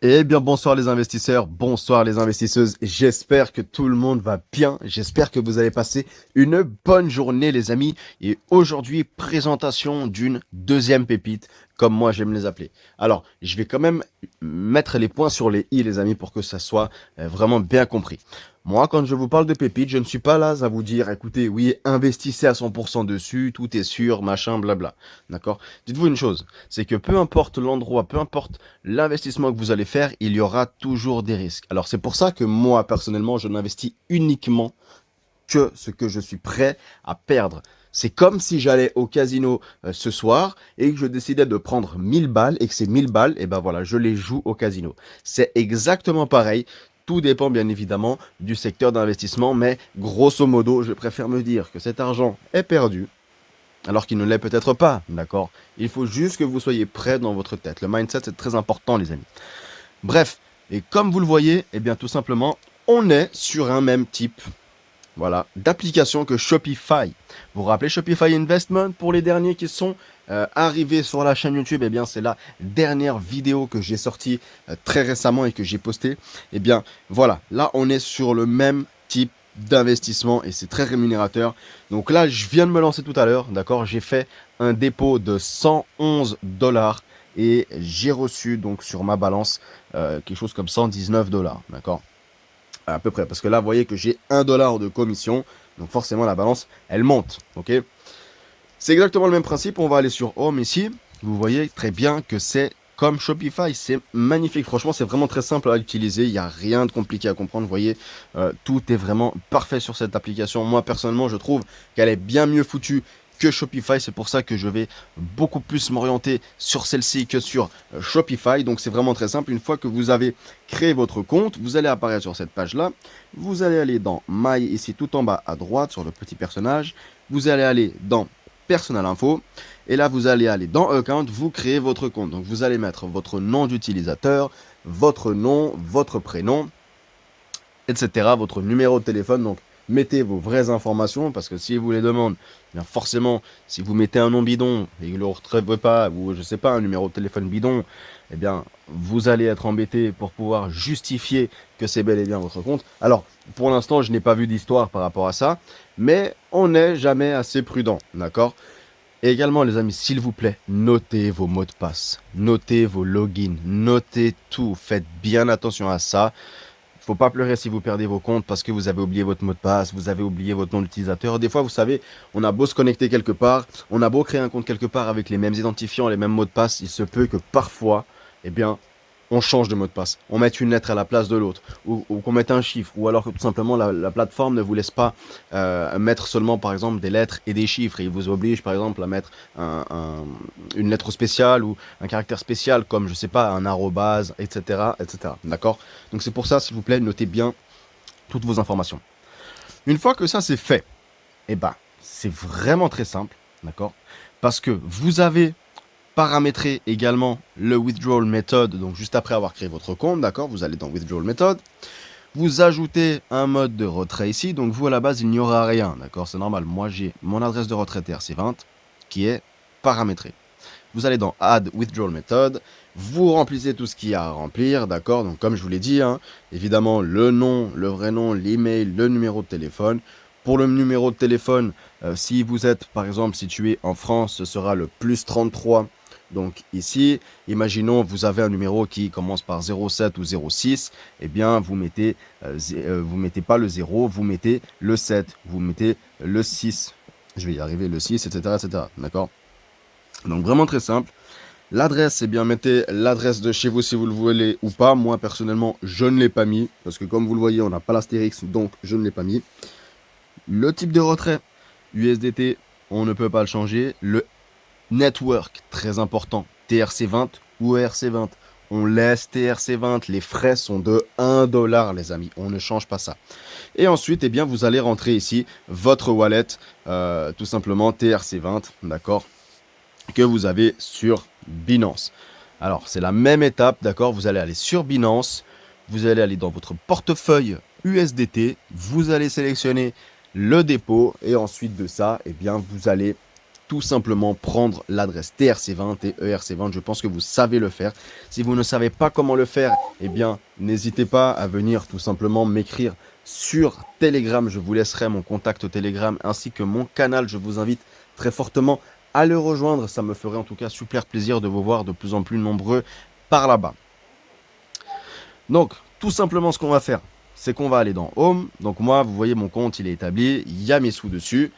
Eh bien, bonsoir les investisseurs, bonsoir les investisseuses. J'espère que tout le monde va bien. J'espère que vous allez passer une bonne journée, les amis. Et aujourd'hui, présentation d'une deuxième pépite, comme moi j'aime les appeler. Alors, je vais quand même mettre les points sur les i, les amis, pour que ça soit vraiment bien compris. Moi, quand je vous parle de pépites, je ne suis pas là à vous dire, écoutez, oui, investissez à 100% dessus, tout est sûr, machin, blabla. D'accord? Dites-vous une chose, c'est que peu importe l'endroit, peu importe l'investissement que vous allez faire, il y aura toujours des risques. Alors c'est pour ça que moi, personnellement, je n'investis uniquement que ce que je suis prêt à perdre. C'est comme si j'allais au casino ce soir et que je décidais de prendre 1000 balles et que ces 1000 balles, et ben voilà, je les joue au casino. C'est exactement pareil. Tout dépend bien évidemment du secteur d'investissement, mais grosso modo, je préfère me dire que cet argent est perdu alors qu'il ne l'est peut-être pas, d'accord? Il faut juste que vous soyez prêt dans votre tête. Le mindset, c'est très important, les amis. Bref, et comme vous le voyez, eh bien tout simplement, on est sur un même type, voilà, d'application que Shopify. Vous vous rappelez Shopify Investment pour les derniers qui sont arrivés sur la chaîne YouTube? Eh bien, c'est la dernière vidéo que j'ai sortie très récemment et que j'ai postée. Eh bien, voilà, là, on est sur le même type d'investissement et c'est très rémunérateur. Donc là, je viens de me lancer tout à l'heure, d'accord? J'ai fait un dépôt de 111 dollars et j'ai reçu donc sur ma balance quelque chose comme 119 dollars, d'accord? À peu près, parce que là, vous voyez que j'ai 1 dollar de commission, donc forcément la balance, elle monte, ok? C'est exactement le même principe, on va aller sur Home ici, vous voyez très bien que c'est comme Shopify, c'est magnifique, franchement c'est vraiment très simple à utiliser, il n'y a rien de compliqué à comprendre, vous voyez, tout est vraiment parfait sur cette application. Moi personnellement je trouve qu'elle est bien mieux foutue que Shopify, c'est pour ça que je vais beaucoup plus m'orienter sur celle-ci que sur Shopify. Donc c'est vraiment très simple, une fois que vous avez créé votre compte, vous allez apparaître sur cette page-là, vous allez aller dans My ici tout en bas à droite sur le petit personnage, vous allez aller dans Personal Info, et là vous allez aller dans Account, vous créez votre compte. Donc vous allez mettre votre nom d'utilisateur, votre nom, votre prénom, etc. Votre numéro de téléphone. Donc mettez vos vraies informations parce que si vous les demandent, bien forcément, si vous mettez un nom bidon et que vous ne le retrouvez pas, ou je sais pas, un numéro de téléphone bidon, eh bien vous allez être embêté pour pouvoir justifier que c'est bel et bien votre compte. Alors pour l'instant, je n'ai pas vu d'histoire par rapport à ça, mais on n'est jamais assez prudent, d'accord? Et également, les amis, s'il vous plaît, notez vos mots de passe, notez vos logins, notez tout. Faites bien attention à ça. Faut pas pleurer si vous perdez vos comptes parce que vous avez oublié votre mot de passe, vous avez oublié votre nom d'utilisateur. Des fois, vous savez, on a beau se connecter quelque part, on a beau créer un compte quelque part avec les mêmes identifiants, les mêmes mots de passe, il se peut que parfois, eh bien, on change de mot de passe, on mette une lettre à la place de l'autre, ou qu'on mette un chiffre, ou alors que tout simplement la plateforme ne vous laisse pas mettre seulement par exemple des lettres et des chiffres, et il vous oblige par exemple à mettre une lettre spéciale ou un caractère spécial comme je sais pas un arrobase, etc., etc. D'accord? Donc c'est pour ça, s'il vous plaît, notez bien toutes vos informations. Une fois que ça c'est fait, eh ben c'est vraiment très simple, d'accord? Parce que vous avez paramétrer également le withdrawal method, donc juste après avoir créé votre compte, d'accord, vous allez dans withdrawal method, vous ajoutez un mode de retrait ici, donc vous à la base il n'y aura rien, d'accord, c'est normal, moi j'ai mon adresse de retrait TRC20 qui est paramétrée. Vous allez dans add withdrawal method, vous remplissez tout ce qu'il y a à remplir, d'accord, donc comme je vous l'ai dit, hein, évidemment le nom, le vrai nom, l'email, le numéro de téléphone. Pour le numéro de téléphone, si vous êtes par exemple situé en France, ce sera le plus 33. Donc ici, imaginons vous avez un numéro qui commence par 07 ou 06, eh bien vous mettez pas le 0, vous mettez le 7, vous mettez le 6. Je vais y arriver, le 6, etc. etc. D'accord? Donc vraiment très simple. L'adresse, eh bien mettez l'adresse de chez vous si vous le voulez ou pas. Moi personnellement, je ne l'ai pas mis parce que comme vous le voyez, on n'a pas l'astérix, donc je ne l'ai pas mis. Le type de retrait, USDT, on ne peut pas le changer. Le network, très important, TRC20 ou ERC20. On laisse TRC20, les frais sont de 1 dollar les amis, on ne change pas ça. Et ensuite, eh bien, vous allez rentrer ici votre wallet, tout simplement TRC20, d'accord, que vous avez sur Binance. Alors, c'est la même étape, d'accord, vous allez aller sur Binance, vous allez aller dans votre portefeuille USDT, vous allez sélectionner le dépôt et ensuite de ça, eh bien, vous allez tout simplement prendre l'adresse TRC20 et ERC20. Je pense que vous savez le faire. Si vous ne savez pas comment le faire, eh bien, n'hésitez pas à venir tout simplement m'écrire sur Telegram. Je vous laisserai mon contact Telegram ainsi que mon canal. Je vous invite très fortement à le rejoindre. Ça me ferait en tout cas super plaisir de vous voir de plus en plus nombreux par là-bas. Donc, tout simplement, ce qu'on va faire, c'est qu'on va aller dans Home. Donc moi, vous voyez, mon compte, il est établi. Il y a mes sous dessus.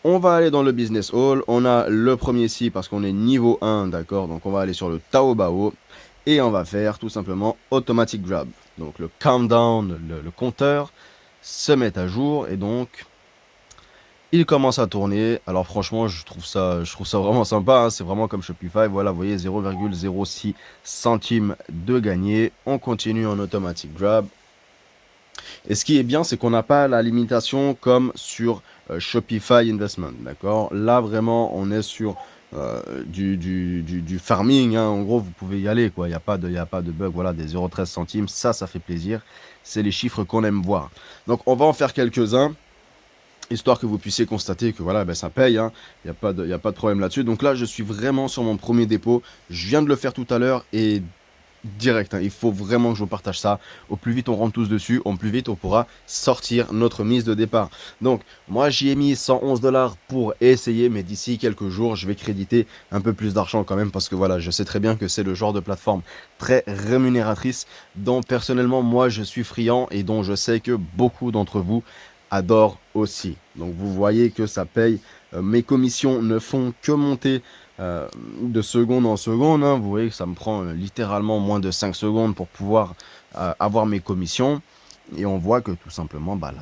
On va aller dans le Business Hall. On a le premier ici parce qu'on est niveau 1, d'accord. Donc on va aller sur le Taobao. Et on va faire tout simplement Automatic Grab. Donc le countdown, le compteur se met à jour. Et donc, il commence à tourner. Alors franchement, je trouve ça vraiment sympa. Hein. C'est vraiment comme Shopify. Voilà, vous voyez, 0,06 centimes de gagné. On continue en Automatic Grab. Et ce qui est bien, c'est qu'on n'a pas la limitation comme sur Shopify Investment, d'accord. Là, vraiment, on est sur du farming. Hein. En gros, vous pouvez y aller, quoi. Il n'y a pas de bug. Voilà, des 0,13 centimes. Ça fait plaisir. C'est les chiffres qu'on aime voir. Donc, on va en faire quelques-uns, histoire que vous puissiez constater que voilà, ben, ça paye. Hein. Il n'y a pas de problème là-dessus. Donc là, je suis vraiment sur mon premier dépôt. Je viens de le faire tout à l'heure et direct, hein. Il faut vraiment que je vous partage ça. Au plus vite on rentre tous dessus, au plus vite on pourra sortir notre mise de départ. Donc moi j'y ai mis 111 $ pour essayer, mais d'ici quelques jours je vais créditer un peu plus d'argent quand même, parce que voilà, je sais très bien que c'est le genre de plateforme très rémunératrice dont personnellement moi je suis friand et dont je sais que beaucoup d'entre vous adorent aussi. Donc vous voyez que ça paye. Mes commissions ne font que monter de seconde en seconde. Hein. Vous voyez que ça me prend littéralement moins de 5 secondes pour pouvoir avoir mes commissions. Et on voit que tout simplement, bah,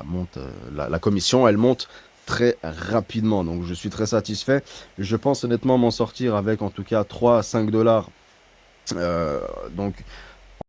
la commission, elle monte très rapidement. Donc je suis très satisfait. Je pense honnêtement m'en sortir avec en tout cas 3 à 5 $. Donc